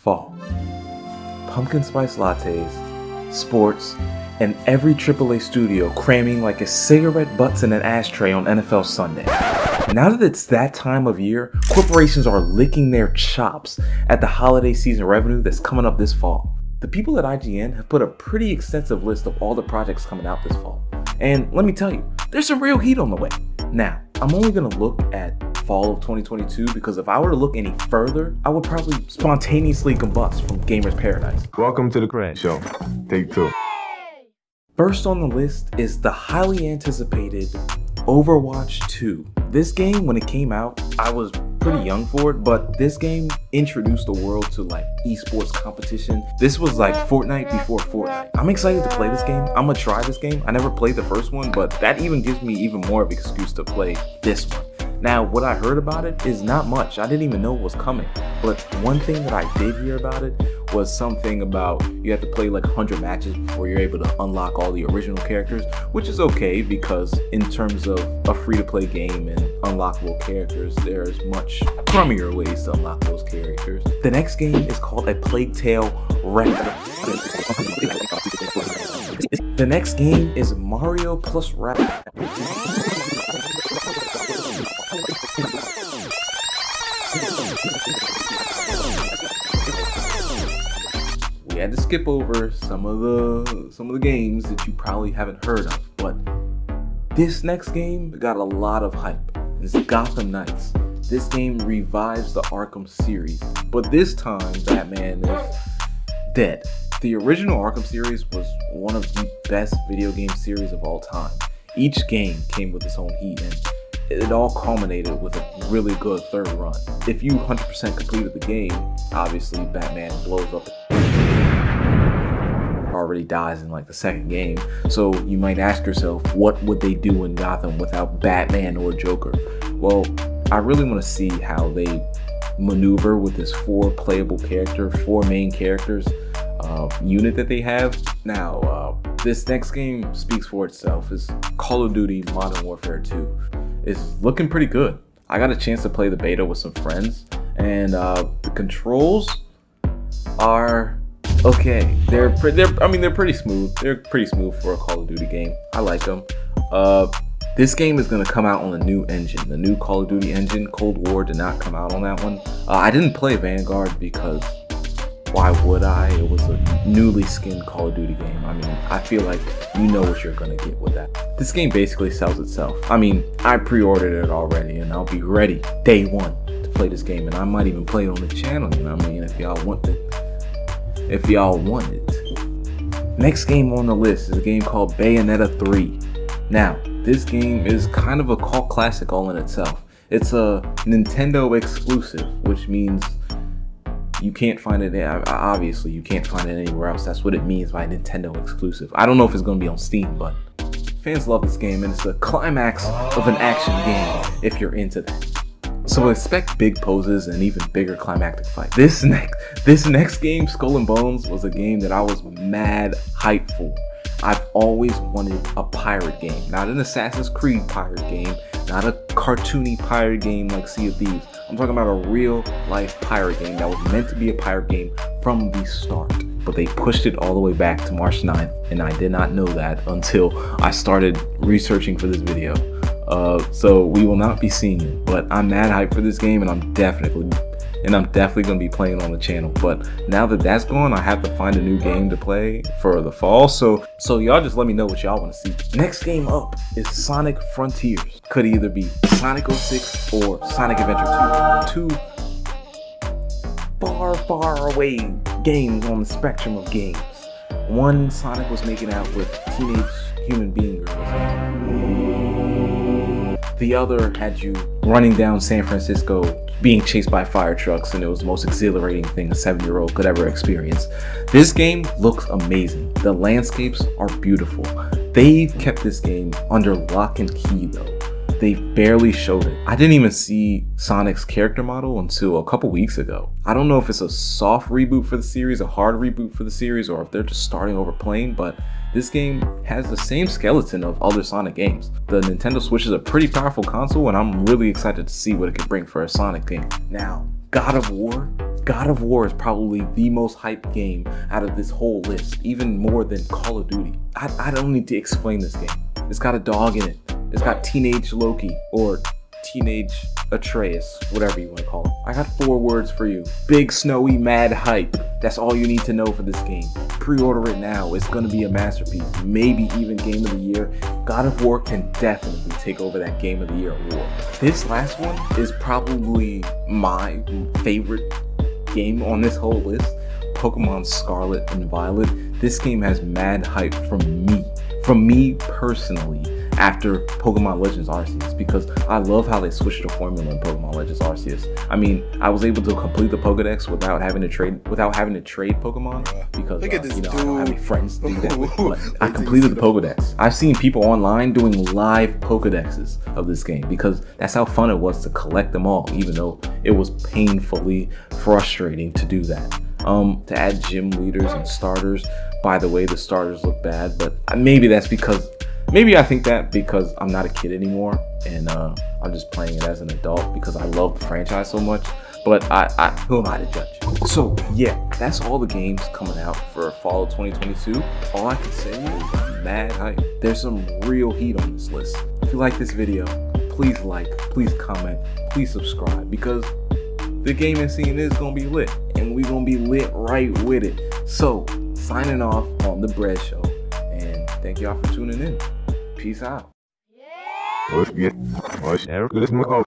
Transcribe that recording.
fall. Pumpkin spice lattes, sports, and every AAA studio cramming like a cigarette butts in an ashtray on NFL Sunday. Now that it's that time of year, corporations are licking their chops at the holiday season revenue that's coming up this fall. The people at IGN have put a pretty extensive list of all the projects coming out this fall. And let me tell you, there's some real heat on the way. Now, I'm only gonna look at fall of 2022 because if I were to look any further, I would probably spontaneously combust from Gamer's Paradise. Welcome to the Crash Show. Take 2. First on the list is the highly anticipated Overwatch 2. This game, when it came out, I was pretty young for it, but this game introduced the world to like esports competition. This was like Fortnite before Fortnite. I'm excited to play this game. I'm gonna try this game. I never played the first one, but that even gives me even more of an excuse to play this one. Now, what I heard about it is not much. I didn't even know it was coming. But one thing that I did hear about it was something about you have to play like 100 matches before you're able to unlock all the original characters, which is okay because in terms of a free-to-play game and unlockable characters, there's much crummier ways to unlock those characters. The next game is called A Plague Tale Ragnarok. The next game is Mario plus Rabbids. We had to skip over some of the games that you probably haven't heard of, but this next game got a lot of hype. It's Gotham Nights. This game revives the Arkham series, but this time Batman is dead. The original Arkham series was one of the best video game series of all time. Each game came with its own heat, and it all culminated with a really good third run. If you 100% completed the game, obviously Batman blows up, already dies in like the second game. So you might ask yourself, what would they do in Gotham without Batman or Joker? Well, I really want to see how they maneuver with this 4 playable character, 4 main characters unit that they have. Now, this next game speaks for itself. It's Call of Duty Modern Warfare 2. It's looking pretty good. I got a chance to play the beta with some friends, and the controls are okay. They're pretty smooth. They're pretty smooth for a Call of Duty game. I like them. This game is going to come out on a new engine. The new Call of Duty engine. Cold War did not come out on that one. I didn't play Vanguard because why would I? It was a newly skinned Call of Duty game. I mean, I feel like you know what you're going to get with that. This game basically sells itself. I mean, I pre-ordered it already and I'll be ready day 1 to play this game, and I might even play it on the channel, you know what I mean, if y'all want it. If y'all want it. Next game on the list is a game called Bayonetta 3. Now, this game is kind of a cult classic all in itself. It's a Nintendo exclusive, which means you can't find it, obviously you can't find it anywhere else. That's what it means by Nintendo exclusive. I don't know if it's going to be on Steam, but fans love this game, and it's the climax of an action game if you're into that. So expect big poses and even bigger climactic fights. This next game, Skull and Bones, was a game that I was mad hyped for. I've always wanted a pirate game, not an Assassin's Creed pirate game, not a cartoony pirate game like Sea of Thieves. I'm talking about a real life pirate game that was meant to be a pirate game from the start. But they pushed it all the way back to March 9th, and I did not know that until I started researching for this video. So we will not be seeing it, but I'm mad hyped for this game, and I'm definitely gonna be playing on the channel. But now that that's gone, I have to find a new game to play for the fall. So y'all just let me know what y'all want to see. Next game up is Sonic Frontiers. Could either be Sonic 06 or Sonic Adventure 2. Two far away games on the spectrum of games. One, Sonic was making out with teenage human being girls. The other had you running down San Francisco, being chased by fire trucks, and it was the most exhilarating thing a 7-year-old could ever experience. This game looks amazing. The landscapes are beautiful. They've kept this game under lock and key though. They barely showed it. I didn't even see Sonic's character model until a couple weeks ago. I don't know if it's a soft reboot for the series, a hard reboot for the series, or if they're just starting over plain, but this game has the same skeleton of other Sonic games. The Nintendo Switch is a pretty powerful console, and I'm really excited to see what it can bring for a Sonic game. Now, God of War God of War is probably the most hyped game out of this whole list, even more than Call of Duty. I don't need to explain this game. It's got a dog in it. It's got teenage Loki, or teenage Atreus, whatever you want to call it. I got 4 words for you. Big, snowy, mad hype. That's all you need to know for this game. Pre-order it now. It's going to be a masterpiece. Maybe even Game of the Year. God of War can definitely take over that Game of the Year award. This last one is probably my favorite game on this whole list. Pokemon Scarlet and Violet. This game has mad hype from me personally, after Pokemon Legends Arceus, because I love how they switched the formula in Pokemon Legends Arceus. I mean, I was able to complete the Pokedex without having to trade Pokemon, because you know, I don't have any friends to do that with. But I completed the Pokedex. I've seen people online doing live Pokedexes of this game, because that's how fun it was to collect them all, even though it was painfully frustrating to do that. To add gym leaders and starters. By the way, the starters look bad, but maybe that's because, maybe I think that because I'm not a kid anymore, and I'm just playing it as an adult because I love the franchise so much. But who am I to judge? So yeah, that's all the games coming out for fall of 2022. All I can say is mad hype. There's some real heat on this list. If you like this video, please like, please comment, please subscribe, because the gaming scene is gonna be lit, and we gonna be lit right with it. So, signing off on The Bread Show, and thank y'all for tuning in. Peace out. Let's get